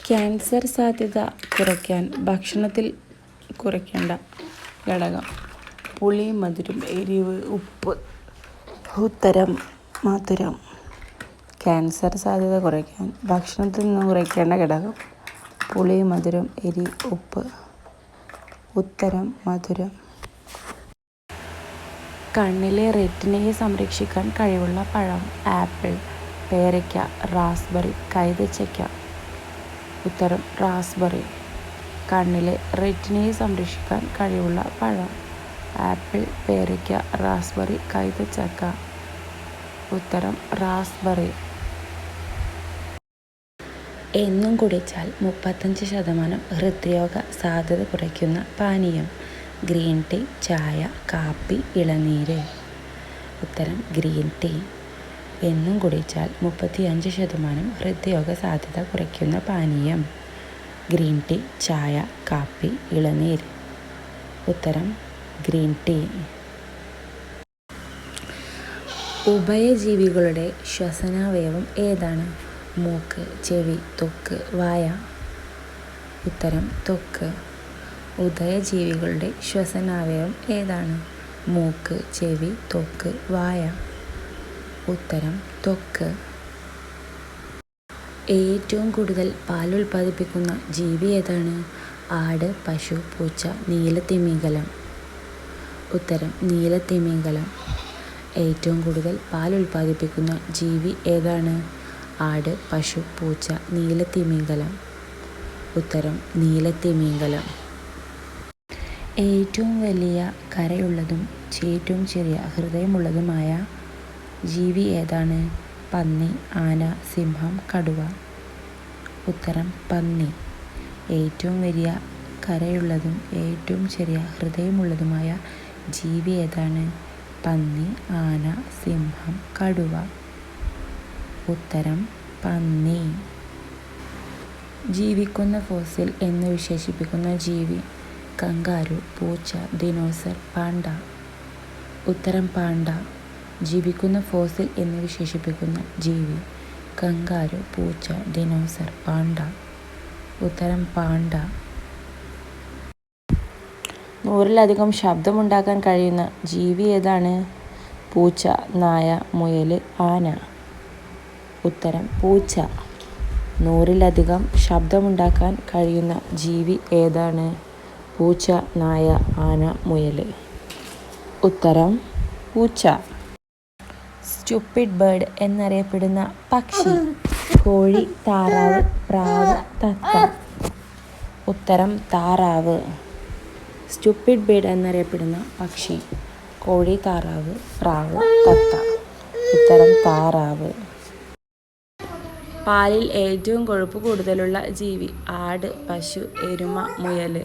Cancer സാധ്യത കുറയ്ക്കാൻ ഭക്ഷണത്തിൽ കുറയ്ക്കേണ്ട ഘടകം: പുളി, മധുരം, എരിവ്, ഉപ്പ്. ഉത്തരം മധുരം. ക്യാൻസർ സാധ്യത കുറയ്ക്കാൻ ഭക്ഷണത്തിൽ നിന്ന് കുറയ്ക്കേണ്ട ഘടകം: പുളി, മധുരം, എരി, ഉപ്പ്. ഉത്തരം മധുരം. കണ്ണിലെ റെറ്റിനയെ സംരക്ഷിക്കാൻ കഴിവുള്ള പഴം: ആപ്പിൾ, പേരയ്ക്ക, റാസ്ബെറി, കൈതച്ചക്ക. ഉത്തരം റാസ്ബെറി. കണ്ണിലെ റെറ്റിനയെ സംരക്ഷിക്കാൻ കഴിവുള്ള പഴം: ആപ്പിൾ, പേരയ്ക്ക, റാസ്ബെറി, കൈതച്ചക്ക. ഉത്തരം റാസ്ബെറി. എന്നും കുടിച്ചാൽ 35% ഹൃദ്രോഗ സാധ്യത കുറയ്ക്കുന്ന പാനീയം: ഗ്രീൻ ടീ, ചായ, കാപ്പി, ഇളനീര്. ഉത്തരം ഗ്രീൻ ടീ. എന്നും കുടിച്ചാൽ 35% ഹൃദ്രോഗ സാധ്യത കുറയ്ക്കുന്ന പാനീയം: ഗ്രീൻ ടീ, ചായ, കാപ്പി, ഇളനീര്. ഉത്തരം ഗ്രീൻ ടീ. ഉഭയജീവികളുടെ ശ്വസനാവയവം ഏതാണ്? മൂക്ക്, ചെവി, ത്വക്ക്, വായ. ഉത്തരം ത്വക്ക്. ഉഭയജീവികളുടെ ശ്വസനാവയവം ഏതാണ്? മൂക്ക്, ചെവി, ത്വക്ക്, വായ. ഉത്തരം ത്വക്ക്. ഏറ്റവും കൂടുതൽ പാൽ ഉൽപ്പാദിപ്പിക്കുന്ന ജീവി ഏതാണ്? ആട്, പശു, പൂച്ച, നീലത്തിമിംഗലം. ഉത്തരം നീലത്തിമിംഗലം. ഏറ്റവും കൂടുതൽ പാൽ ഉൽപ്പാദിപ്പിക്കുന്ന ജീവി ഏതാണ്? ആട്, പശു, പൂച്ച, നീലത്തിമിംഗലം. ഉത്തരം നീലത്തിമിംഗലം. ഏറ്റവും വലിയ കരയുള്ളതും ഏറ്റവും ചെറിയ ഹൃദയമുള്ളതുമായ ജീവി ഏതാണ്? പന്നി, ആന, സിംഹം, കടുവ. ഉത്തരം പന്നി. ഏറ്റവും വലിയ കരയുള്ളതും ഏറ്റവും ചെറിയ ഹൃദയമുള്ളതുമായ ജീവി ഏതാണ്? പന്നി, ആന, സിംഹം, കടുവ. ഉത്തരം പന്നി. ജീവിക്കുന്ന ഫോസിൽ എന്ന് വിശേഷിപ്പിക്കുന്ന ജീവി: കങ്കാരു, പൂച്ച, ദിനോസർ, പാണ്ട. ഉത്തരം പാണ്ട. ജീവിക്കുന്ന ഫോസിൽ എന്ന് വിശേഷിപ്പിക്കുന്ന ജീവി: കങ്കാരു, പൂച്ച, ദിനോസർ, പാണ്ട. ഉത്തരം പാണ്ട. 100-ലധികം ശബ്ദമുണ്ടാക്കാൻ കഴിയുന്ന ജീവി ഏതാണ്? പൂച്ച, നായ, മുയൽ, ആന. ഉത്തരം പൂച്ച. 100-ലധികം ശബ്ദമുണ്ടാക്കാൻ കഴിയുന്ന ജീവി ഏതാണ്? പൂച്ച, നായ, ആന, മുയൽ. ഉത്തരം പൂച്ച. സ്റ്റുപ്പിഡ് ബേർഡ് എന്നറിയപ്പെടുന്ന പക്ഷി: കോഴി, താറാവ്, പ്രാവ്, തത്ത. ഉത്തരം താറാവ്. സ്റ്റുപ്പിഡ് ബേർഡ് എന്നറിയപ്പെടുന്ന പക്ഷി: കോഴി, താറാവ്, പ്രാവ്, തത്ത. ഉത്തരം താറാവ്. പാലിൽ ഏറ്റവും കൊഴുപ്പ് കൂടുതലുള്ള ജീവി: ആട്, പശു, എരുമ, മുയൽ.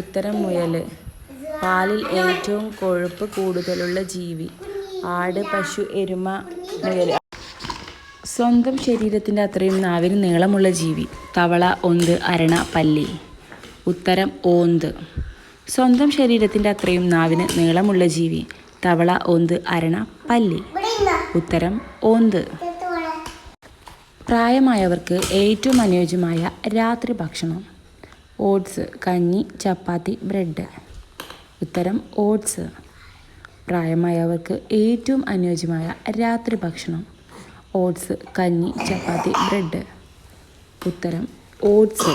ഉത്തരം മുയൽ. പാലിൽ ഏറ്റവും കൊഴുപ്പ് കൂടുതലുള്ള ജീവി: ആട്, പശു, എരുമ, മുയൽ. സ്വന്തം ശരീരത്തിൻ്റെ അത്രയും നാവിന് നീളമുള്ള ജീവി: തവള, ഒന്ത്, അരണ, പല്ലി. ഉത്തരം ഓന്ത്. സ്വന്തം ശരീരത്തിൻ്റെ അത്രയും നാവിന് നീളമുള്ള ജീവി: തവള, ഒന്ത്, അരണ, പല്ലി. ഉത്തരം ഓന്ത്. പ്രായമായവർക്ക് ഏറ്റവും അനുയോജ്യമായ രാത്രി ഭക്ഷണം: ഓട്സ്, കഞ്ഞി, ചപ്പാത്തി, ബ്രെഡ്. ഉത്തരം ഓട്സ്. പ്രായമായവർക്ക് ഏറ്റവും അനുയോജ്യമായ രാത്രി ഭക്ഷണം: ഓട്സ്, കഞ്ഞി, ചപ്പാത്തി, ബ്രെഡ്. ഉത്തരം ഓട്സ്.